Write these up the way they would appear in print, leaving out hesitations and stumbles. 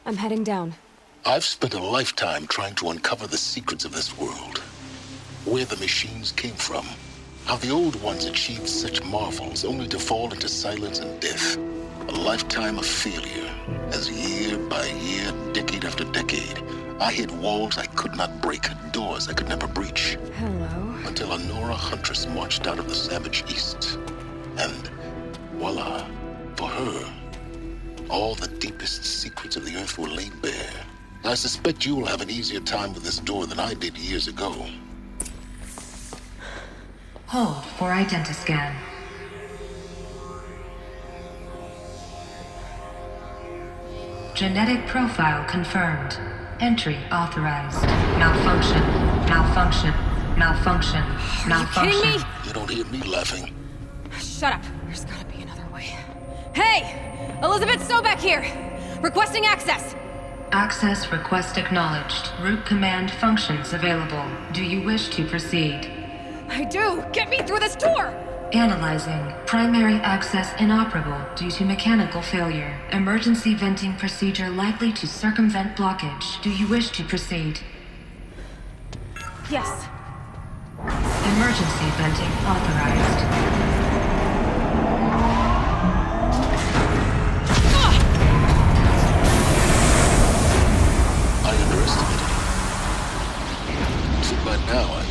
I'm heading down. I've spent a lifetime trying to uncover the secrets of this world. Where the machines came from. How the old ones achieved such marvels only to fall into silence and death. A lifetime of failure. As year by year, decade after decade, I hit walls I could not break, doors I could never breach. Hello. Until a Nora huntress marched out of the savage east. And voila, for her, all the deepest secrets of the earth were laid bare. I suspect you will have an easier time with this door than I did years ago. Hold for identiscan. Genetic profile confirmed. Entry authorized. Malfunction. Malfunction. Malfunction. Malfunction. Are you kidding me? You don't hear me laughing. Shut up. There's gotta be another way. Hey! Elizabeth Stoback here! Requesting access! Access request acknowledged. Root command functions available. Do you wish to proceed? I do! Get me through this door! Analyzing. Primary access inoperable due to mechanical failure. Emergency venting procedure likely to circumvent blockage. Do you wish to proceed? Yes. Emergency venting authorized. I underestimated it. So by now,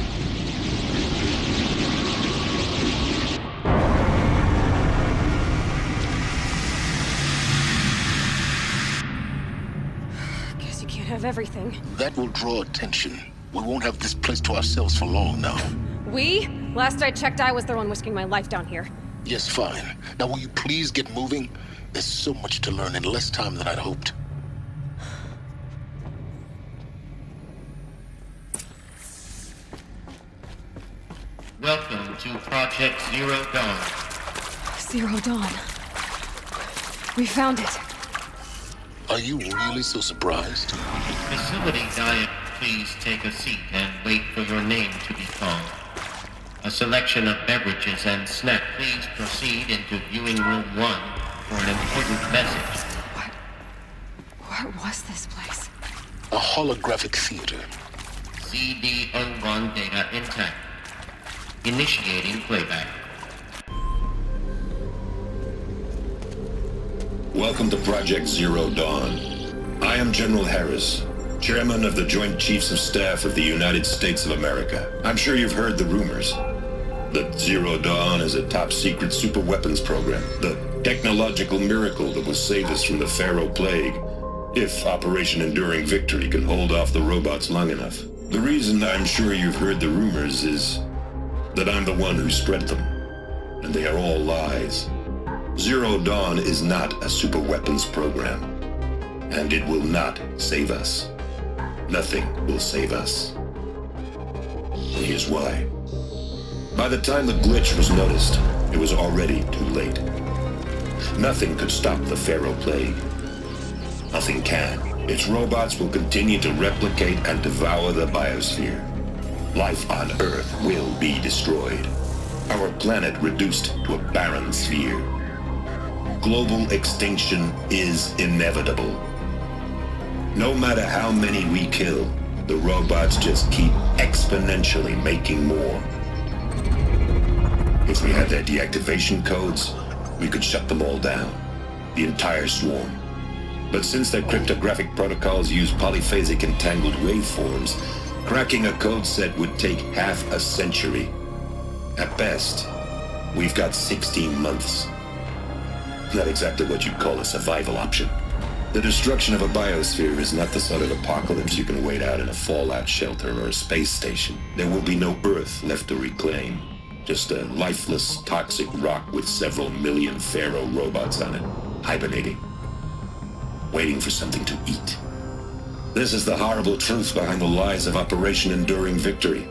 Guess you can't have everything. that will draw attention. We won't have this place to ourselves for long now. We? Last I checked, I was the one risking my life down here. Yes, fine. Now will you please get moving? There's so much to learn in less time than I'd hoped. Welcome to Project Zero Dawn. Zero Dawn. We found it. Are you really so surprised? Facility GAIA, please take a seat and wait for your name to be called. A selection of beverages and snacks. Please proceed into viewing room 1 for an important message. What was this place? A holographic theater. CD01 data intact. Initiating playback. Welcome to Project Zero Dawn. I am General Harris, Chairman of the Joint Chiefs of Staff of the United States of America. I'm sure you've heard the rumors that Zero Dawn is a top-secret superweapons program, the technological miracle that will save us from the Pharaoh Plague, if Operation Enduring Victory can hold off the robots long enough. The reason I'm sure you've heard the rumors is that I'm the one who spread them, and they are all lies. Zero Dawn is not a superweapons program, and it will not save us. Nothing will save us. Here's why. By the time the glitch was noticed, it was already too late. Nothing could stop the Pharaoh Plague. Nothing can. Its robots will continue to replicate and devour the biosphere. Life on Earth will be destroyed. Our planet reduced to a barren sphere. Global extinction is inevitable. No matter how many we kill, the robots just keep exponentially making more. If we had their deactivation codes, we could shut them all down, the entire swarm. But since their cryptographic protocols use polyphasic entangled waveforms, cracking a code set would take half a century. At best, we've got 16 months. Not exactly what you'd call a survival option. The destruction of a biosphere is not the sort of apocalypse you can wait out in a fallout shelter or a space station. There will be no Earth left to reclaim. Just a lifeless, toxic rock with several million Pharaoh robots on it, hibernating, waiting for something to eat. This is the horrible truth behind the lies of Operation Enduring Victory.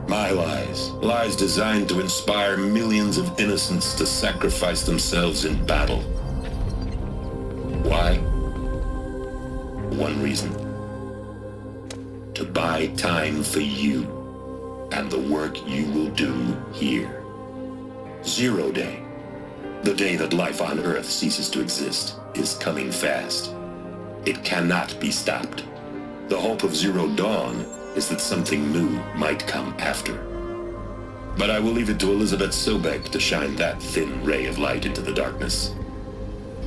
My lies. Lies designed to inspire millions of innocents to sacrifice themselves in battle. Why? One reason. To buy time for you and the work you will do here. Zero Day, the day that life on Earth ceases to exist, is coming fast. It cannot be stopped. The hope of Zero Dawn is that something new might come after. But I will leave it to Elizabeth Sobek to shine that thin ray of light into the darkness.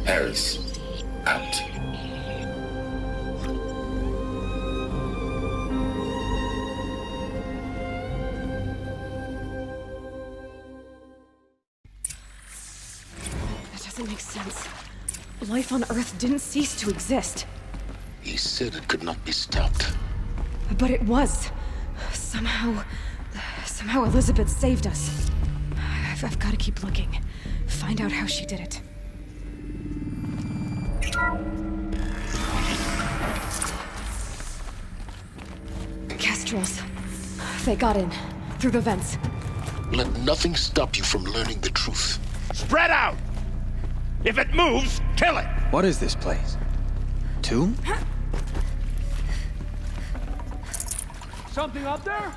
Harris, out. That doesn't make sense. Life on Earth didn't cease to exist. He said it could not be stopped. But it was. Somehow Elizabeth saved us. I've got to keep looking. Find out how she did it. Kestrels. They got in. Through the vents. Let nothing stop you from learning the truth. Spread out! If it moves, kill it! What is this place? Tomb? Something up there?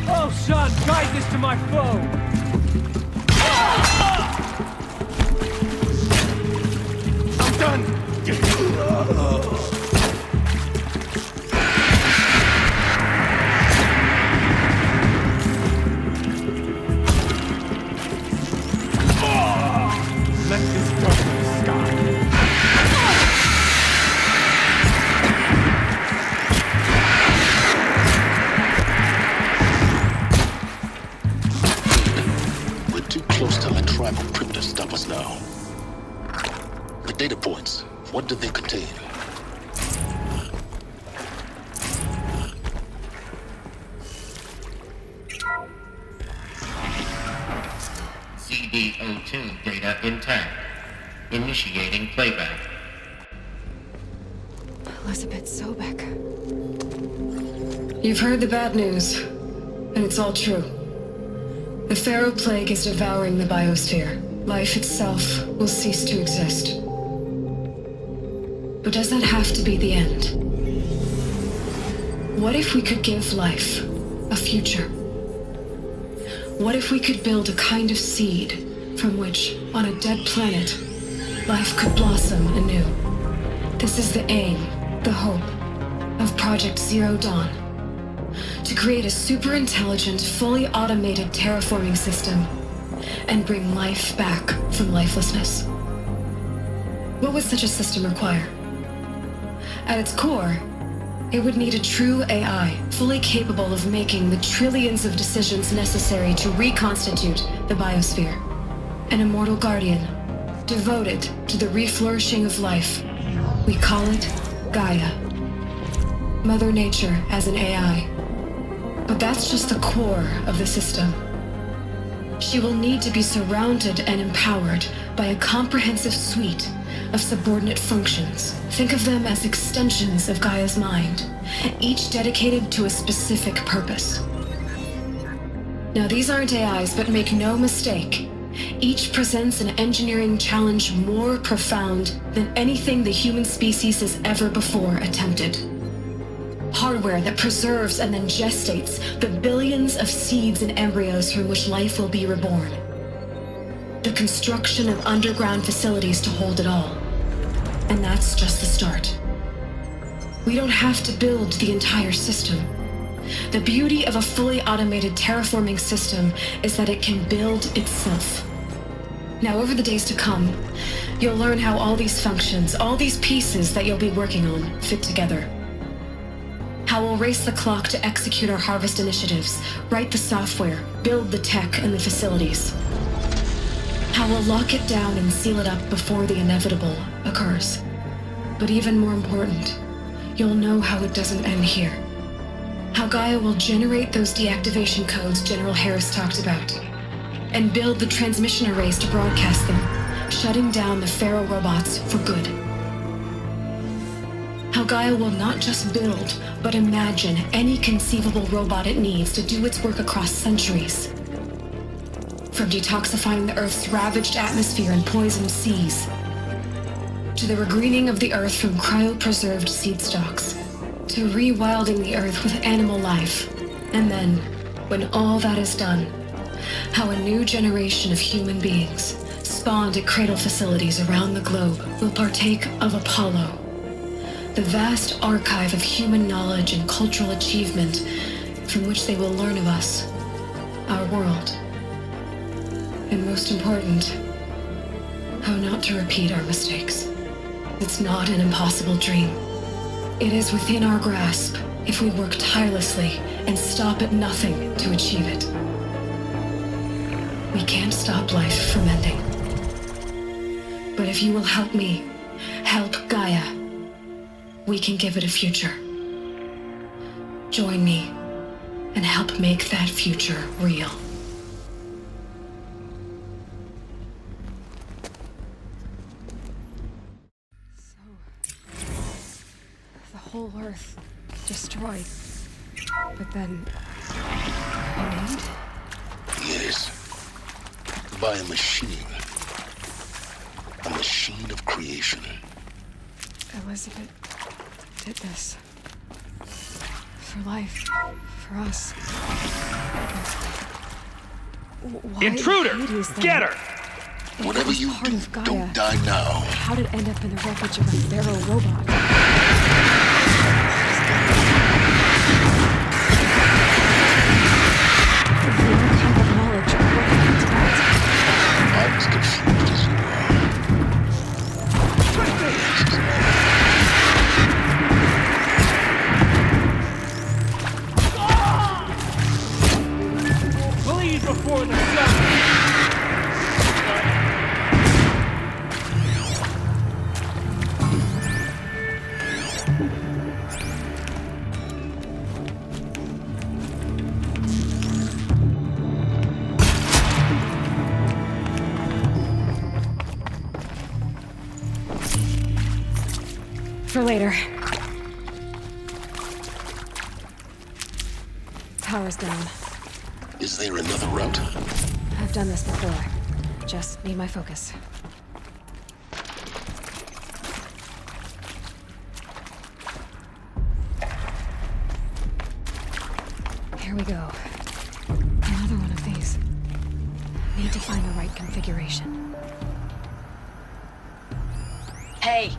Oh, son, guide this to my foe! I'm done! Let this go to the sky. We're too close to the tribal crypt to stop us now. The data points, what did they contain? CD02 data intact. Initiating playback. Elizabeth Sobek. You've heard the bad news, and it's all true. The Pharaoh Plague is devouring the biosphere. Life itself will cease to exist. But does that have to be the end? What if we could give life a future? What if we could build a kind of seed from which, on a dead planet, life could blossom anew? This is the aim, the hope, of Project Zero Dawn. To create a super-intelligent, fully automated terraforming system and bring life back from lifelessness. What would such a system require? At its core, it would need a true AI, fully capable of making the trillions of decisions necessary to reconstitute the biosphere. An immortal guardian, devoted to the reflourishing of life. We call it GAIA. Mother Nature as an AI. But that's just the core of the system. She will need to be surrounded and empowered by a comprehensive suite of subordinate functions. Think of them as extensions of Gaia's mind, each dedicated to a specific purpose. Now, these aren't AIs, but make no mistake, each presents an engineering challenge more profound than anything the human species has ever before attempted. Hardware that preserves and then gestates the billions of seeds and embryos from which life will be reborn. The construction of underground facilities to hold it all. And that's just the start. We don't have to build the entire system. The beauty of a fully automated terraforming system is that it can build itself. Now, over the days to come, you'll learn how all these functions, all these pieces that you'll be working on, fit together. How we'll race the clock to execute our harvest initiatives, write the software, build the tech and the facilities. How we'll lock it down and seal it up before the inevitable occurs. But even more important, you'll know how it doesn't end here. How Gaia will generate those deactivation codes General Harris talked about, and build the transmission arrays to broadcast them, shutting down the Pharaoh robots for good. How Gaia will not just build, but imagine any conceivable robot it needs to do its work across centuries. From detoxifying the Earth's ravaged atmosphere and poisoned seas, to the regreening of the Earth from cryopreserved seed stalks, to rewilding the Earth with animal life, and then, when all that is done, how a new generation of human beings, spawned at cradle facilities around the globe, will partake of Apollo, the vast archive of human knowledge and cultural achievement from which they will learn of us, our world, and most important, how not to repeat our mistakes. It's not an impossible dream. It is within our grasp if we work tirelessly and stop at nothing to achieve it. We can't stop life from ending. But if you will help me, help Gaia, we can give it a future. Join me and help make that future real. The whole Earth destroyed. But then... renewed? Yes. By a machine. A machine of creation. Elizabeth did this. For life. For us. Why Intruder! Hades then? Get her! If it Whatever was you part do, of Gaia, don't die now. how'd it end up in the wreckage of a Pharaoh robot? The archive of knowledge, what happened to that? I'm as confused as you are. Please, before the sun! For later. Power's down. Is there another route? I've done this before. Just need my focus. Here we go. Another one of these. Need to find the right configuration. Hey,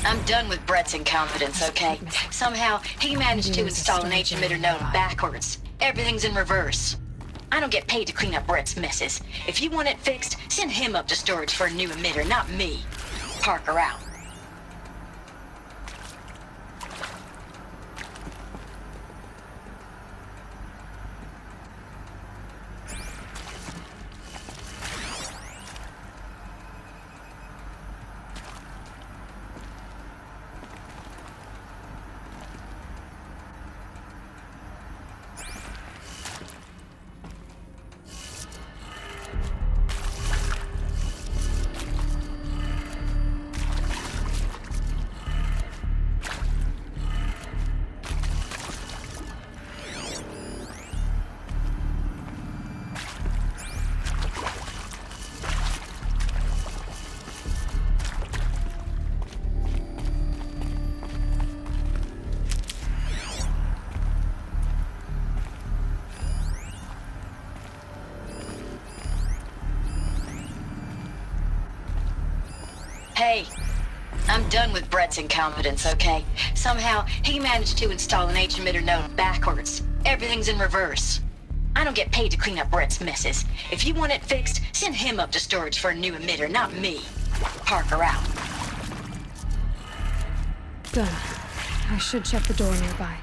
I'm done with Brett's incompetence, okay? Somehow, he managed to install an H-emitter node backwards. Everything's in reverse. I don't get paid to clean up Brett's messes. If you want it fixed, send him up to storage for a new emitter, not me. Parker out. Hey, I'm done with Brett's incompetence, okay? Somehow, he managed to install an H-emitter node backwards. Everything's in reverse. I don't get paid to clean up Brett's messes. If you want it fixed, send him up to storage for a new emitter, not me. Parker out. Done. I should check the door nearby.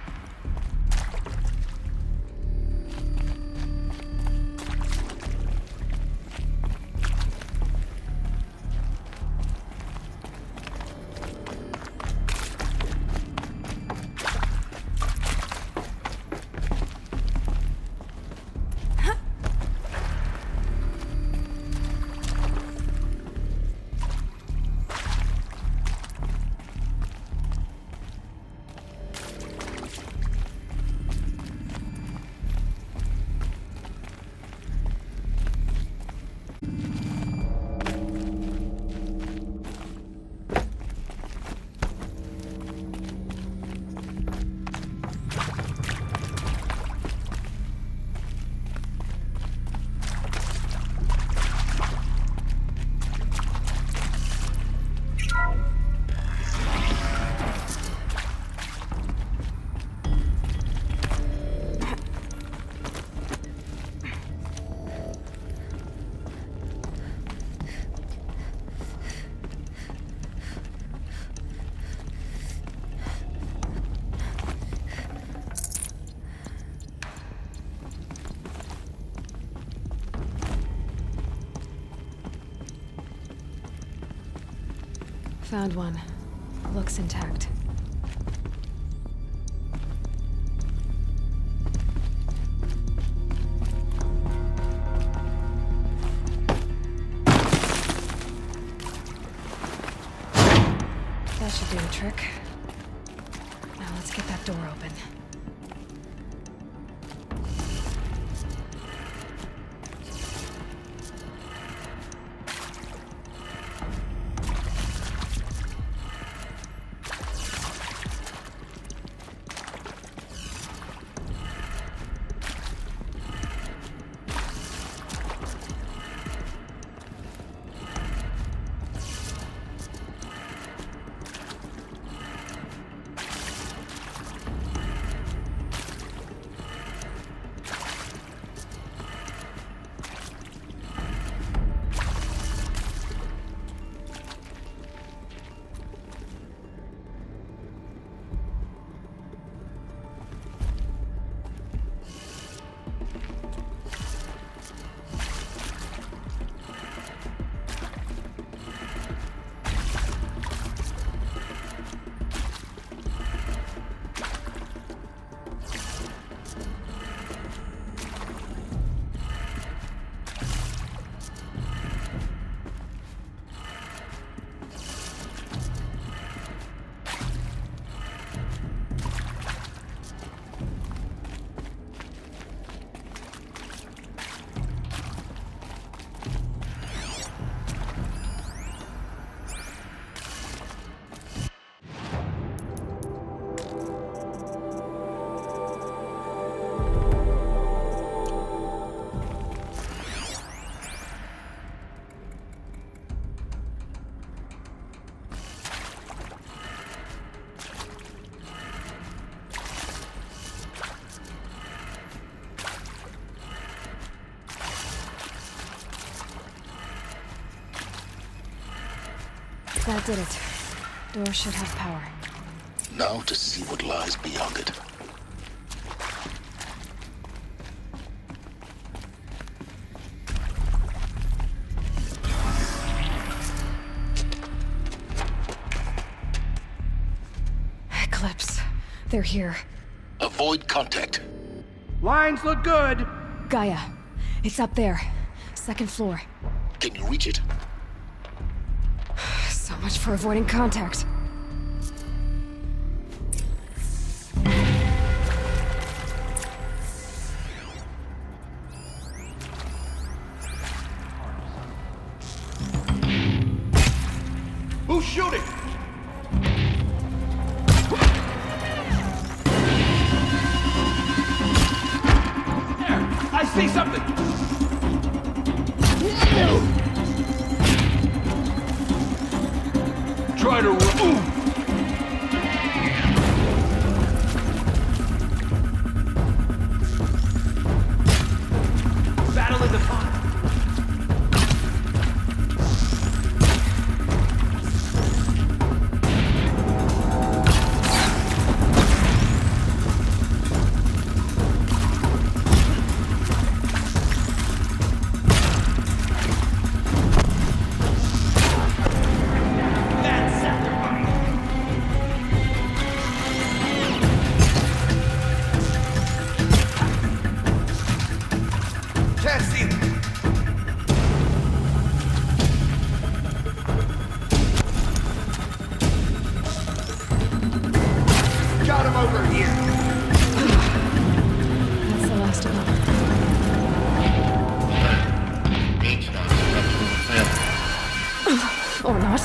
Found one. Looks intact. That should do the trick. Now let's get that door open. That did it. Door should have power. Now to see what lies beyond it. Eclipse. They're here. Avoid contact. Lines look good. Gaia. It's up there. Second floor. Can you reach it? So much for avoiding contact. Who's shooting? There! I see something! Try to remove. Battle is upon us. Or not.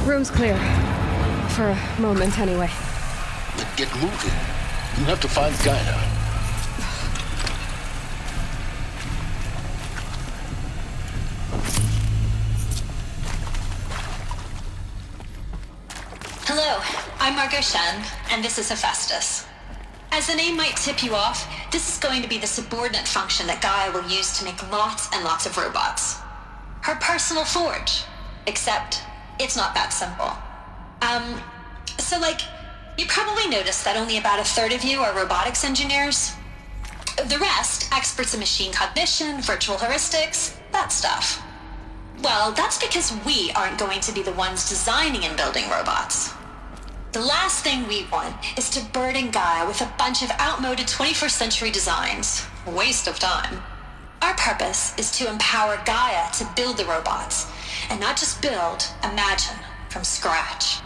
Room's clear. For a moment, anyway. Then get moving. You have to find Gaia. Hello, I'm Margot Shen, and this is Hephaestus. As the name might tip you off, this is going to be the subordinate function that Gaia will use to make lots and lots of robots. Her personal forge. Except, it's not that simple. You probably noticed that only about a third of you are robotics engineers. The rest, experts in machine cognition, virtual heuristics, that stuff. Well, that's because we aren't going to be the ones designing and building robots. The last thing we want is to burden Gaia with a bunch of outmoded 21st century designs. Waste of time. Our purpose is to empower Gaia to build the robots, and not just build, imagine, from scratch.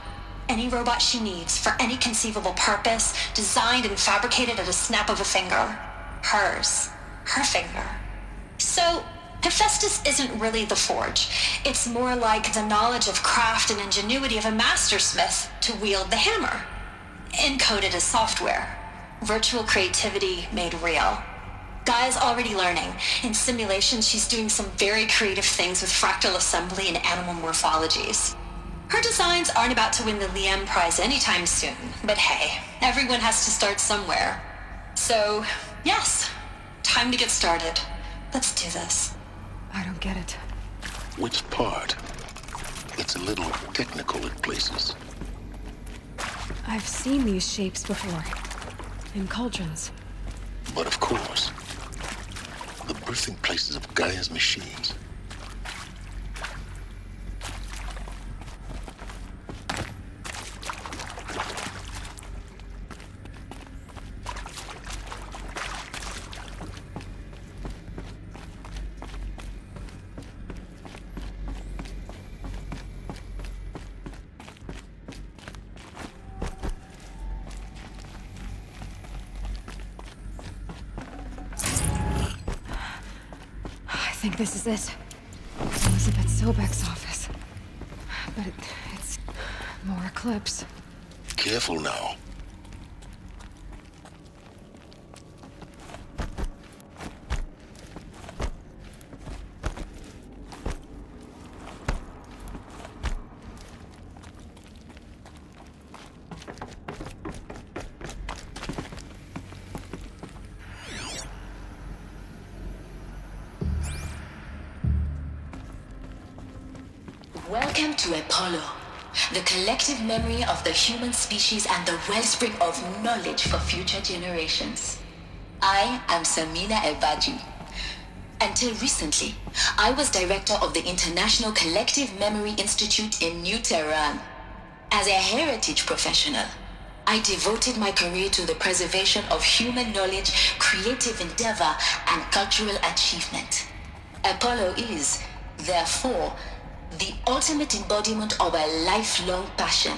Any robot she needs for any conceivable purpose, designed and fabricated at a snap of a finger. Hers. Her finger. So, Hephaestus isn't really the forge. It's more like the knowledge of craft and ingenuity of a mastersmith to wield the hammer. Encoded as software. Virtual creativity made real. Gaia's already learning. In simulation, she's doing some very creative things with fractal assembly and animal morphologies. Her designs aren't about to win the Liam Prize anytime soon, but hey, everyone has to start somewhere. So, yes, time to get started. Let's do this. I don't get it. Which part? It's a little technical at places. I've seen these shapes before. In cauldrons. But of course, the birthing places of Gaia's machines. I think this is it. Elizabeth Sobek's office. But it's more eclipse. Careful now. Welcome to Apollo, the collective memory of the human species and the wellspring of knowledge for future generations. I am Samina Ebaji. Until recently, I was director of the International Collective Memory Institute in New Tehran. As a heritage professional, I devoted my career to the preservation of human knowledge, creative endeavor, and cultural achievement. Apollo is, therefore, the ultimate embodiment of a lifelong passion,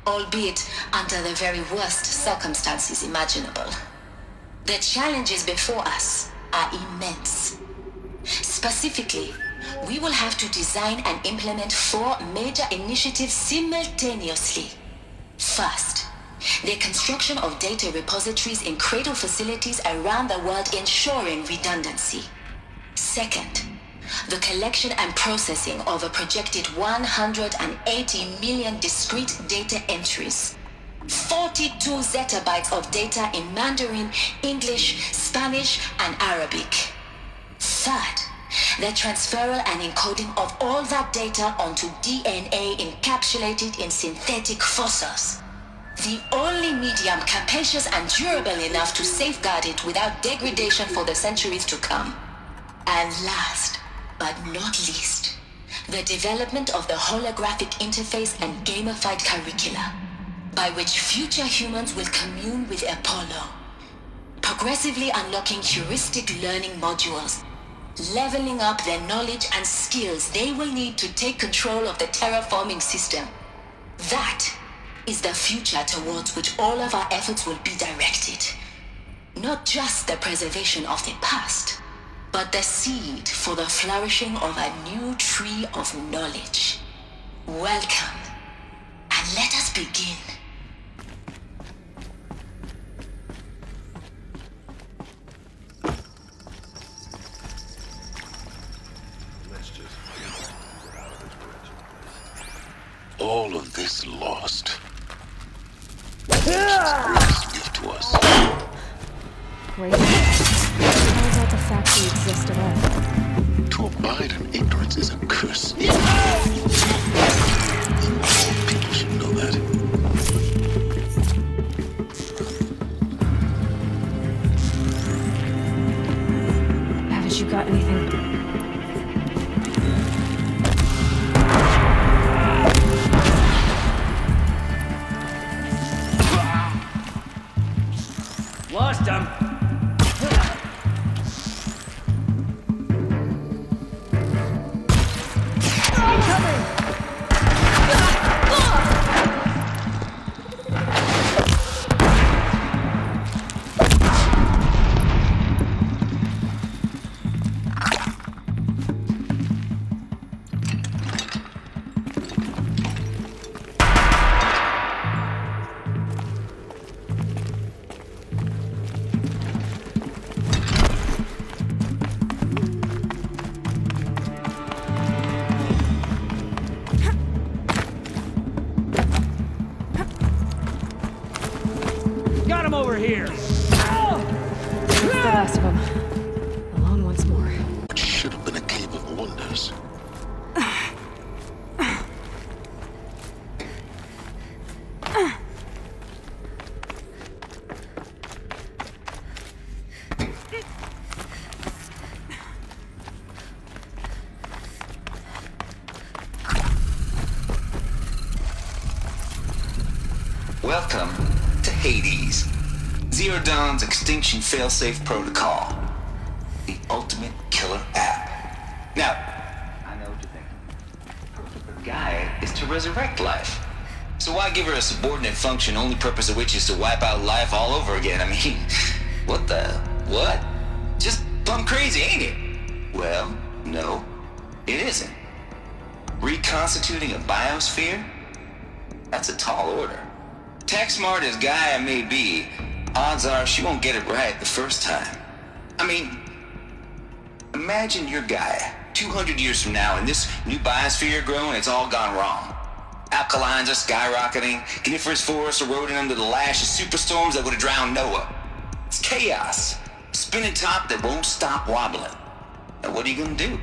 albeit under the very worst circumstances imaginable. The challenges before us are immense. Specifically, we will have to design and implement 4 major initiatives simultaneously. First, the construction of data repositories in cradle facilities around the world ensuring redundancy. Second, the collection and processing of a projected 180 million discrete data entries. 42 zettabytes of data in Mandarin, English, Spanish, and Arabic. Third, the transferal and encoding of all that data onto DNA encapsulated in synthetic fossils. The only medium capacious and durable enough to safeguard it without degradation for the centuries to come. And last, but not least, the development of the holographic interface and gamified curricula, by which future humans will commune with Apollo, progressively unlocking heuristic learning modules, leveling up their knowledge and skills they will need to take control of the terraforming system. That is the future towards which all of our efforts will be directed. Not just the preservation of the past, but the seed for the flourishing of a new tree of knowledge. Welcome, and let us begin. All of this lost. Nice gift to us. Great. How about the fact we exist at all? To abide in ignorance is a curse. All people should know that. Haven't you got anything? Lost him. Got him over here. That's the last of them. Alone once more. What should have been a cave of wonders. Welcome to Hades, Zero Dawn's extinction failsafe protocol, the ultimate killer app. Now, I know what you're thinking. The purpose of GAIA is to resurrect life. So why give her a subordinate function, only purpose of which is to wipe out life all over again? I mean, what the, what? Just plumb crazy, ain't it? Well, no, it isn't. Reconstituting a biosphere? That's a tall order. Tech smart as GAIA may be, odds are she won't get it right the first time. I mean, imagine you're GAIA 200 years from now and this new biosphere growing, it's all gone wrong. Alkalines are skyrocketing, coniferous forests eroding under the lash of superstorms that would have drowned Noah. It's chaos, spinning top that won't stop wobbling. Now what are you gonna do?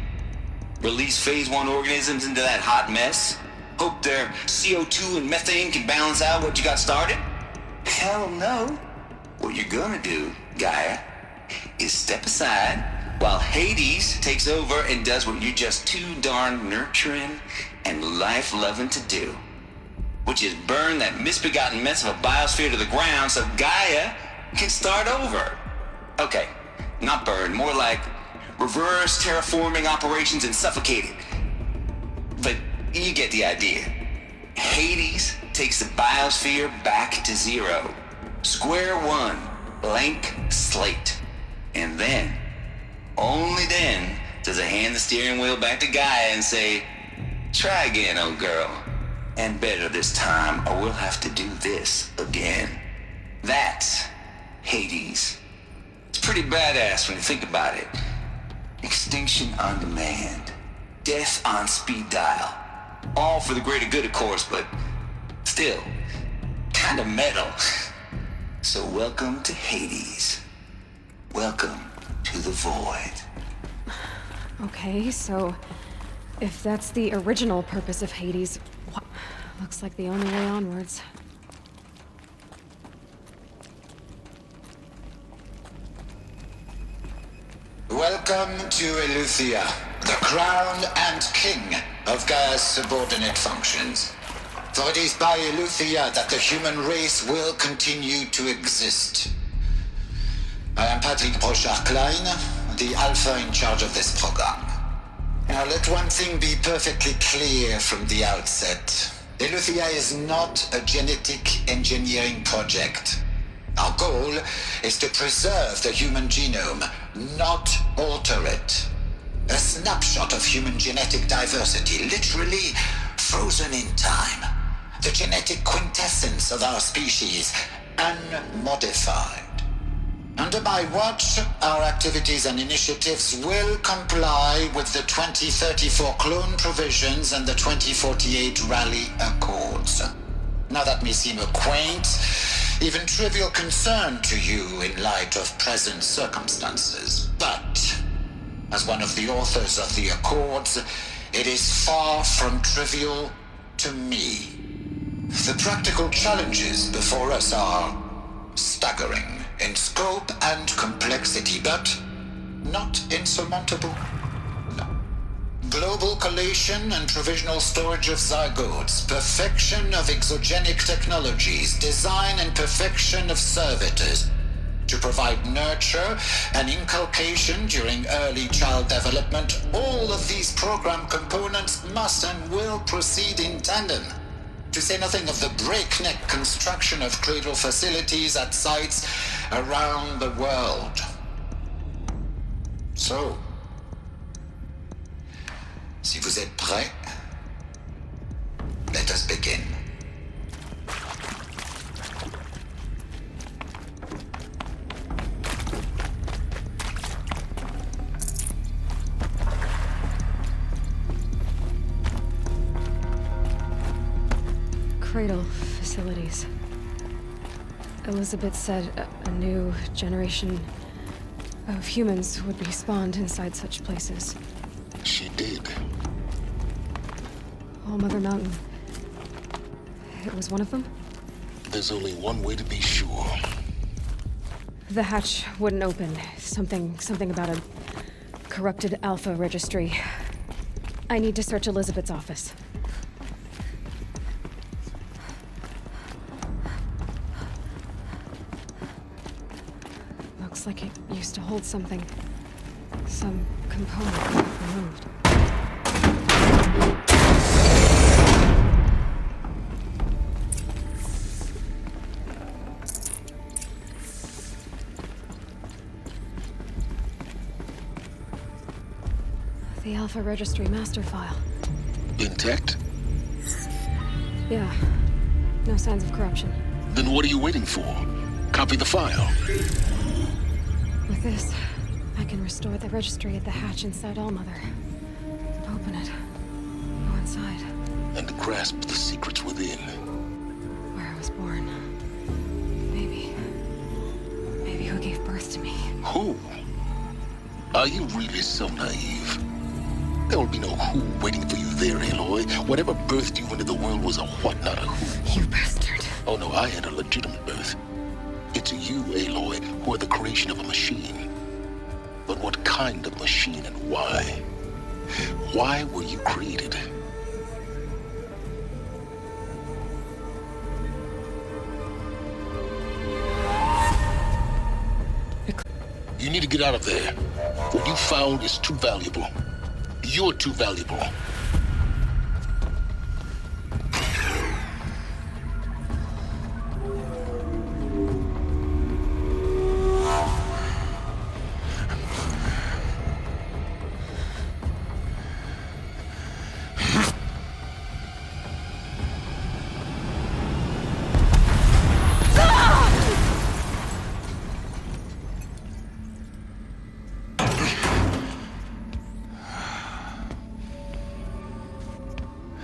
Release phase 1 organisms into that hot mess? Hope their CO2 and methane can balance out what you got started? Hell no. What you're gonna do, GAIA, is step aside while Hades takes over and does what you're just too darn nurturing and life-loving to do, which is burn that misbegotten mess of a biosphere to the ground so GAIA can start over. Okay, not burn, more like reverse terraforming operations and suffocate it. But you get the idea. Hades takes the biosphere back to zero. Square one, blank slate. And then, only then, does it hand the steering wheel back to GAIA and say, try again, old girl. And better this time, or we'll have to do this again. That's Hades. It's pretty badass when you think about it. Extinction on demand. Death on speed dial. All for the greater good, of course, but still, kind of metal. So welcome to Hades. Welcome to the void. Okay, so if that's the original purpose of Hades, looks like the only way onwards. Welcome to Eleuthia, the crown and king of Gaia's subordinate functions. For it is by Eleuthia that the human race will continue to exist. I am Patrick Brochard-Klein, the alpha in charge of this program. Now let one thing be perfectly clear from the outset. Eleuthia is not a genetic engineering project. Our goal is to preserve the human genome, not alter it. A snapshot of human genetic diversity, literally frozen in time. The genetic quintessence of our species, unmodified. Under my watch, our activities and initiatives will comply with the 2034 clone provisions and the 2048 Rally Accords. Now that may seem a quaint, even trivial concern to you in light of present circumstances. But, as one of the authors of the Accords, it is far from trivial to me. The practical challenges before us are staggering in scope and complexity, but not insurmountable. No. Global collation and provisional storage of zygotes, perfection of exogenic technologies, design and perfection of servitors to provide nurture and inculcation during early child development. All of these program components must and will proceed in tandem, to say nothing of the breakneck construction of cradle facilities at sites around the world. So, si vous êtes prêts, let us begin. Cradle facilities. Elizabeth said a new generation of humans would be spawned inside such places. She did. All Mother Mountain. It was one of them? There's only one way to be sure. The hatch wouldn't open. Something about a corrupted Alpha registry. I need to search Elizabeth's office. Looks like it used to hold something. Some component removed. The Alpha Registry master file. Intact? Yeah. No signs of corruption. Then what are you waiting for? Copy the file. With this, I can restore the registry at the hatch inside Allmother. Open it. Go inside. And grasp the secrets within. Where I was born. Maybe who gave birth to me. Who? Are you really so naive? There will be no who waiting for you there, Aloy. Whatever birthed you into the world was a what, not a who. You bastard. Oh no, I had a legitimate birth. It's you, Aloy, who are the creation of a machine. But what kind of machine and why? Why were you created? You need to get out of there. What you found is too valuable. You're too valuable.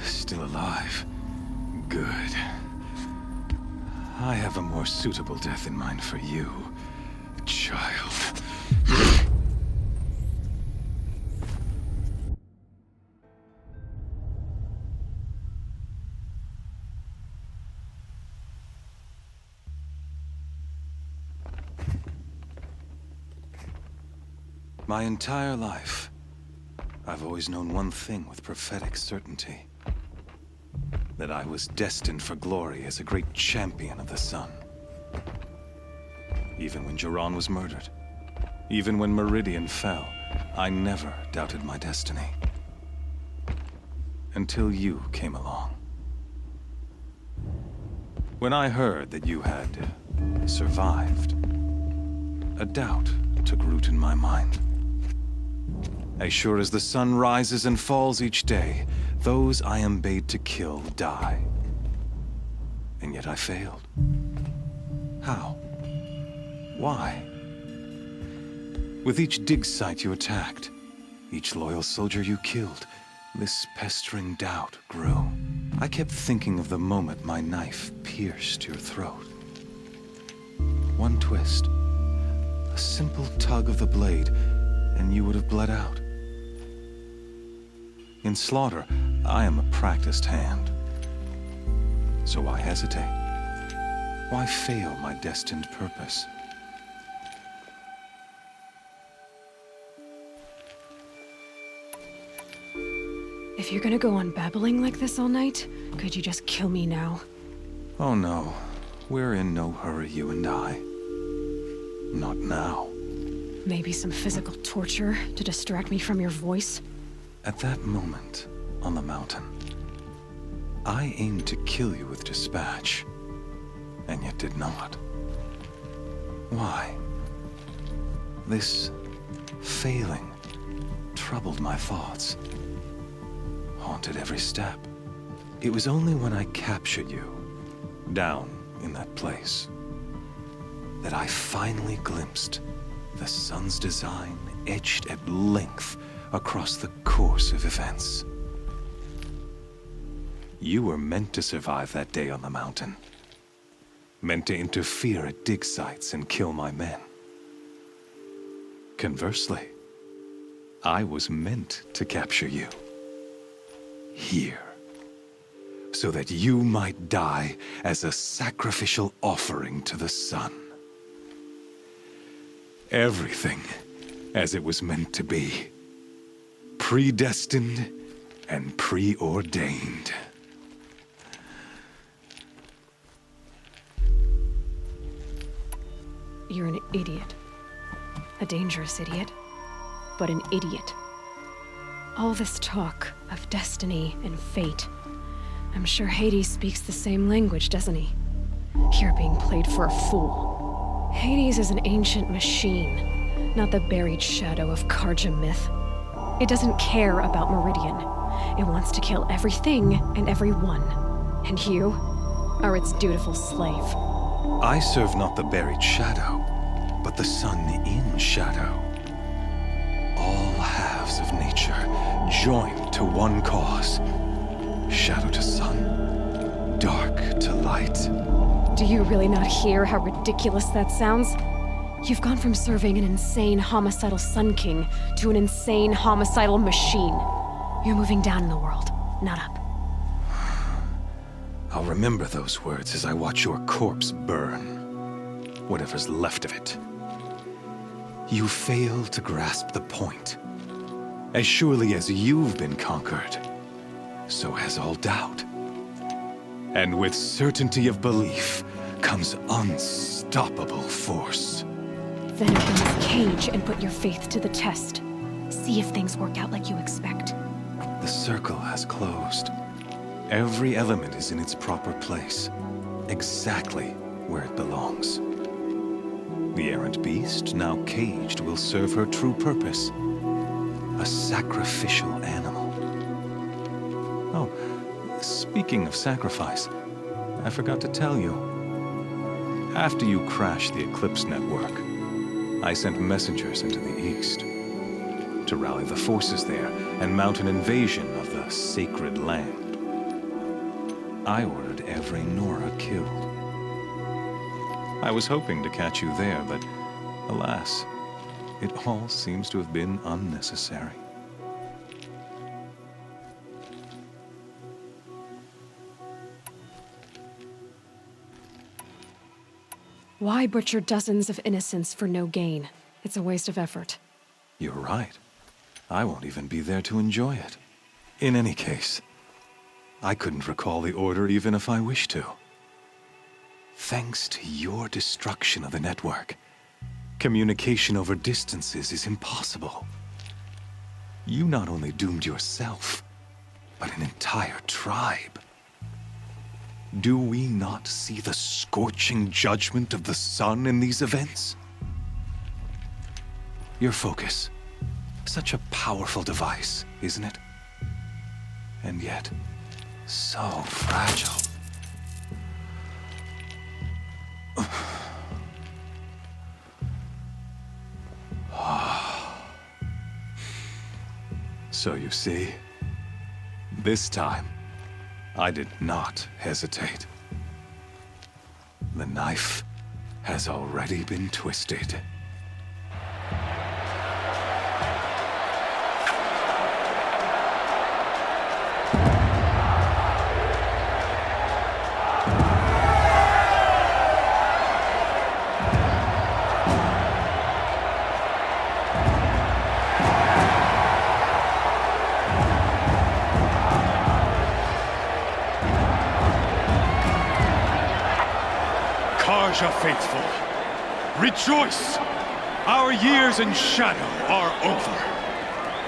Still alive. Good. I have a more suitable death in mind for you, child. My entire life, I've always known one thing with prophetic certainty. That I was destined for glory as a great champion of the sun. Even when Jiran was murdered, even when Meridian fell, I never doubted my destiny. Until you came along. When I heard that you had survived, a doubt took root in my mind. As sure as the sun rises and falls each day, those I am bade to kill die. And yet I failed. How? Why? With each dig site you attacked, each loyal soldier you killed, this pestering doubt grew. I kept thinking of the moment my knife pierced your throat. One twist. A simple tug of the blade, and you would have bled out. In slaughter, I am a practiced hand. So why hesitate? Why fail my destined purpose? If you're gonna go on babbling like this all night, could you just kill me now? Oh no, we're in no hurry, you and I. Not now. Maybe some physical torture to distract me from your voice? At that moment, on the mountain, I aimed to kill you with dispatch, and yet did not. Why? This failing troubled my thoughts, haunted every step. It was only when I captured you, down in that place, that I finally glimpsed the sun's design etched at length across the course of events. You were meant to survive that day on the mountain. Meant to interfere at dig sites and kill my men. Conversely, I was meant to capture you. Here. So that you might die as a sacrificial offering to the sun. Everything as it was meant to be. Predestined and preordained. You're an idiot. A dangerous idiot, but an idiot. All this talk of destiny and fate. I'm sure Hades speaks the same language, doesn't he? You're being played for a fool. Hades is an ancient machine, not the buried shadow of Karja myth. It doesn't care about Meridian. It wants to kill everything and everyone. And you are its dutiful slave. I serve not the buried shadow, but the sun in shadow. All halves of nature joined to one cause. Shadow to sun, dark to light. Do you really not hear how ridiculous that sounds? You've gone from serving an insane homicidal Sun King to an insane homicidal machine. You're moving down in the world, not up. I'll remember those words as I watch your corpse burn. Whatever's left of it. You fail to grasp the point. As surely as you've been conquered, so has all doubt. And with certainty of belief comes unstoppable force. Then open this cage and put your faith to the test. See if things work out like you expect. The circle has closed. Every element is in its proper place, exactly where it belongs. The errant beast, now caged, will serve her true purpose. A sacrificial animal. Oh, speaking of sacrifice, I forgot to tell you. After you crashed the Eclipse network, I sent messengers into the east to rally the forces there and mount an invasion of the sacred land. I ordered every Nora killed. I was hoping to catch you there, but alas, it all seems to have been unnecessary. Why butcher dozens of innocents for no gain? It's a waste of effort. You're right. I won't even be there to enjoy it. In any case, I couldn't recall the order even if I wished to. Thanks to your destruction of the network, communication over distances is impossible. You not only doomed yourself, but an entire tribe. Do we not see the scorching judgment of the sun in these events? Your focus, such a powerful device, isn't it? And yet, so fragile. So you see, this time, I did not hesitate. The knife has already been twisted. Karja faithful, rejoice! Our years in shadow are over.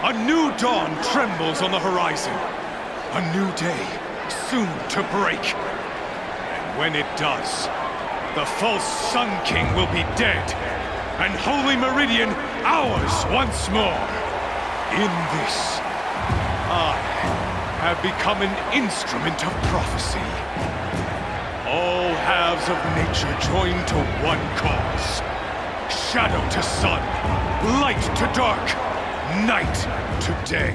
A new dawn trembles on the horizon. A new day soon to break. And when it does, the false Sun King will be dead, and Holy Meridian ours once more. In this, I have become an instrument of prophecy. All halves of nature join to one cause. Shadow to sun, light to dark, night to day.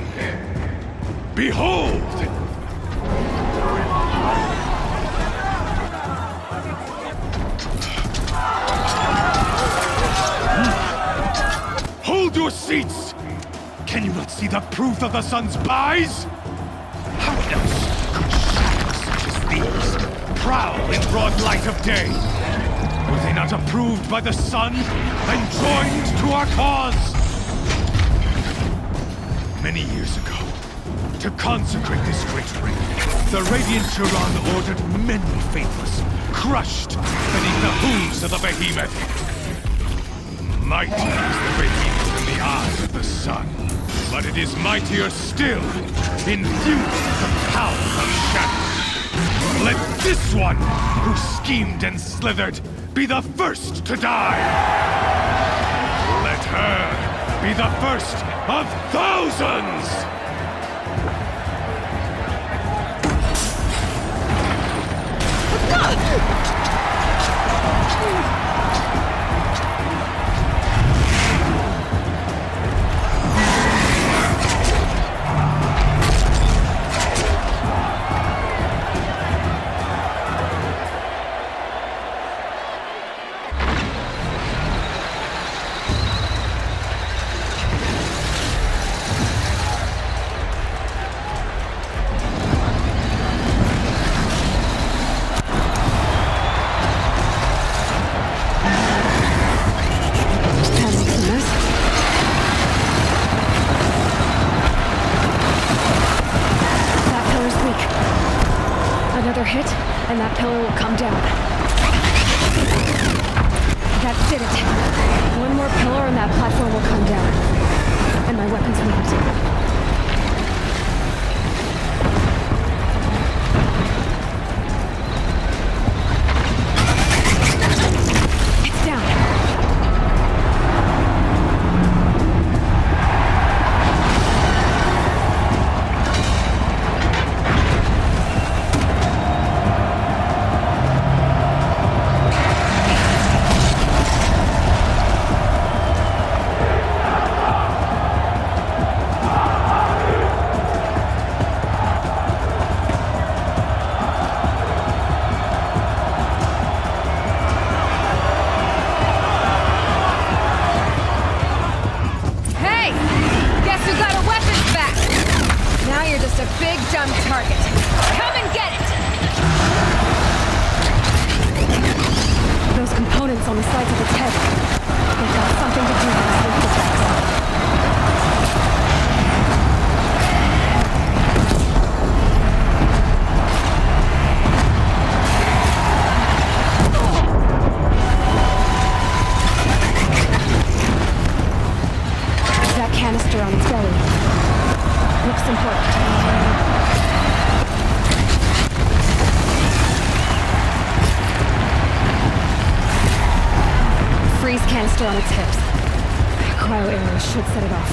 Behold! Hold your seats! Can you not see the proof of the sun's eyes? How else could shadows such as these prowl in broad light of day? Were they not approved by the sun and joined to our cause? Many years ago, to consecrate this great ring, the Radiant Turan ordered many faithless, crushed beneath the hooves of the behemoth. Mighty is the behemoth in the eyes of the sun, but it is mightier still, infused with the power of shadow. Let this one, who schemed and slithered, be the first to die! Let her be the first of thousands! Hit, and that pillar will come down. That did it. One more pillar and that platform will come down. And my weapons won't. On the sides of its head. They've got something to do with its sleep effects. That canister on its belly looks important. Freeze canister on its hips. Cryo arrows should set it off.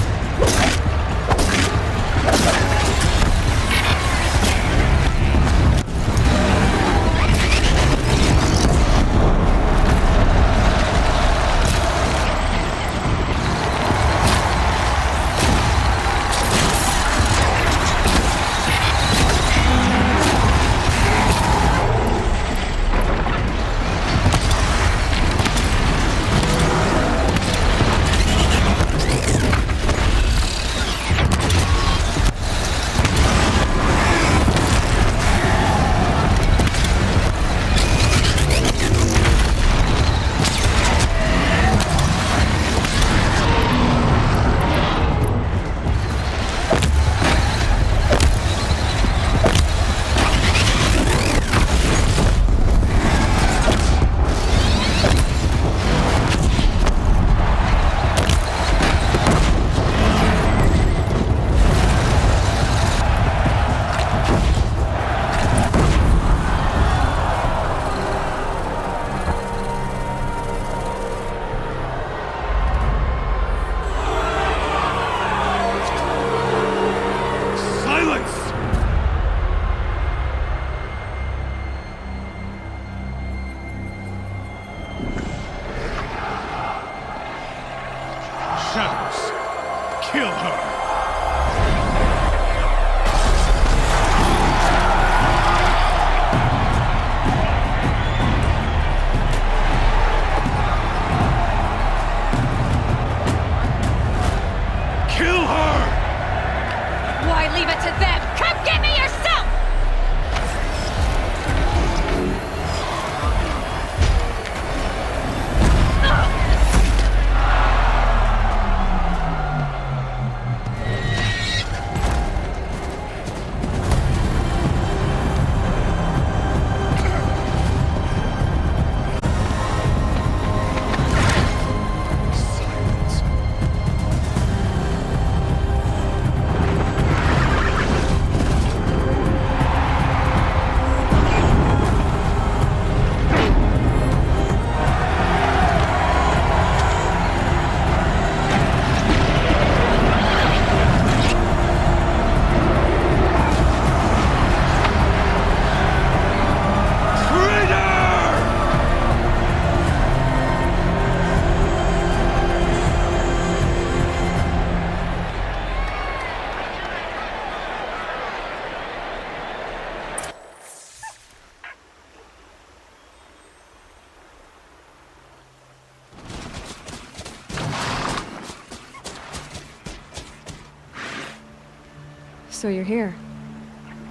So you're here.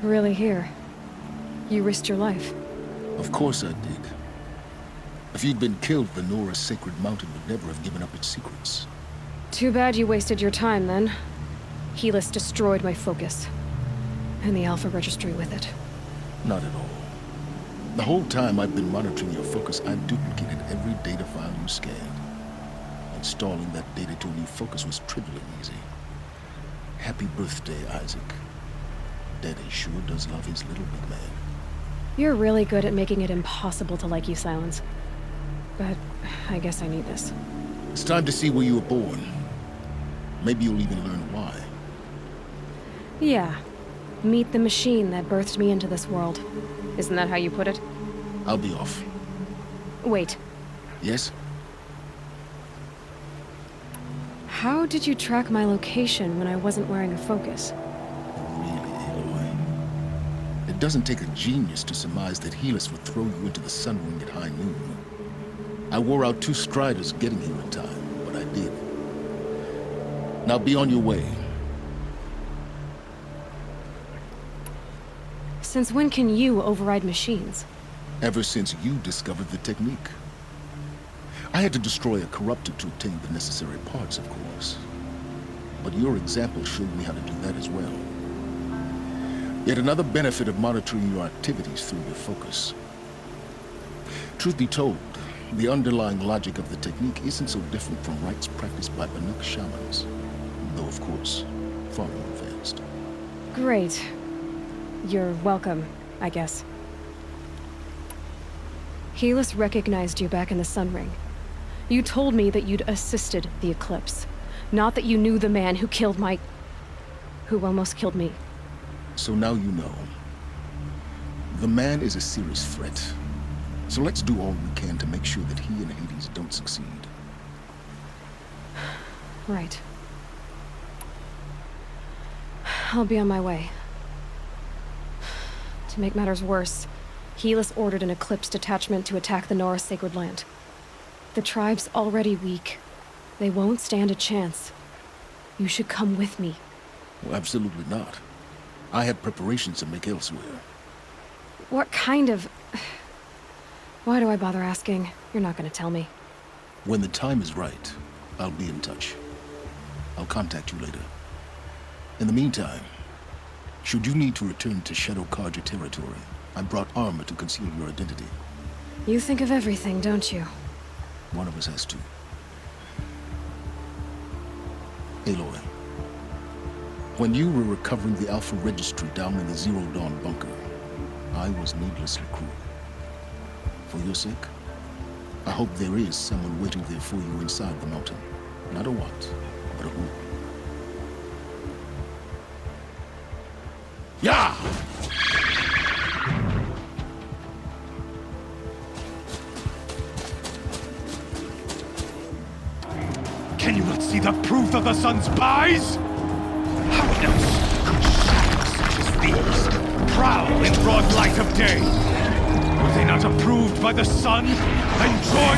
Really here. You risked your life. Of course I did. If you'd been killed, the Nora's sacred mountain would never have given up its secrets. Too bad you wasted your time, then. Helis destroyed my focus. And the Alpha Registry with it. Not at all. The whole time I've been monitoring your focus, I've duplicated every data file you scanned. Installing that data to a new focus was trivial and easy. Happy birthday, Isaac. Daddy sure does love his little big man. You're really good at making it impossible to like you, Silence. But I guess I need this. It's time to see where you were born. Maybe you'll even learn why. Yeah. Meet the machine that birthed me into this world. Isn't that how you put it? I'll be off. Wait. Yes? How did you track my location when I wasn't wearing a focus? Really, Aloy? It doesn't take a genius to surmise that Helis would throw you into the sun ring at high noon. I wore out 2 striders getting here in time, but I did. Now be on your way. Since when can you override machines? Ever since you discovered the technique. I had to destroy a corruptor to obtain the necessary parts, of course. But your example showed me how to do that as well. Yet another benefit of monitoring your activities through your focus. Truth be told, the underlying logic of the technique isn't so different from rites practiced by Banuk shamans. Though, of course, far more advanced. Great. You're welcome, I guess. Helis recognized you back in the Sun Ring. You told me that you'd assisted the Eclipse. Not that you knew the man who killed who almost killed me. So now you know. The man is a serious threat. So let's do all we can to make sure that he and Hades don't succeed. Right. I'll be on my way. To make matters worse, Helis ordered an Eclipse detachment to attack the Nora Sacred Land. The tribe's already weak. They won't stand a chance. You should come with me. Well, absolutely not. I have preparations to make elsewhere. What kind of... Why do I bother asking? You're not gonna tell me. When the time is right, I'll be in touch. I'll contact you later. In the meantime, should you need to return to Shadow Karja territory, I brought armor to conceal your identity. You think of everything, don't you? One of us has to. Aloy, when you were recovering the Alpha Registry down in the Zero Dawn bunker, I was needlessly cruel. For your sake, I hope there is someone waiting there for you inside the mountain. Not a what, but a who. Yeah! Can you not see the proof of the sun's spies? How else could shadows such as these prowl in broad light of day? Were they not approved by the sun and joined?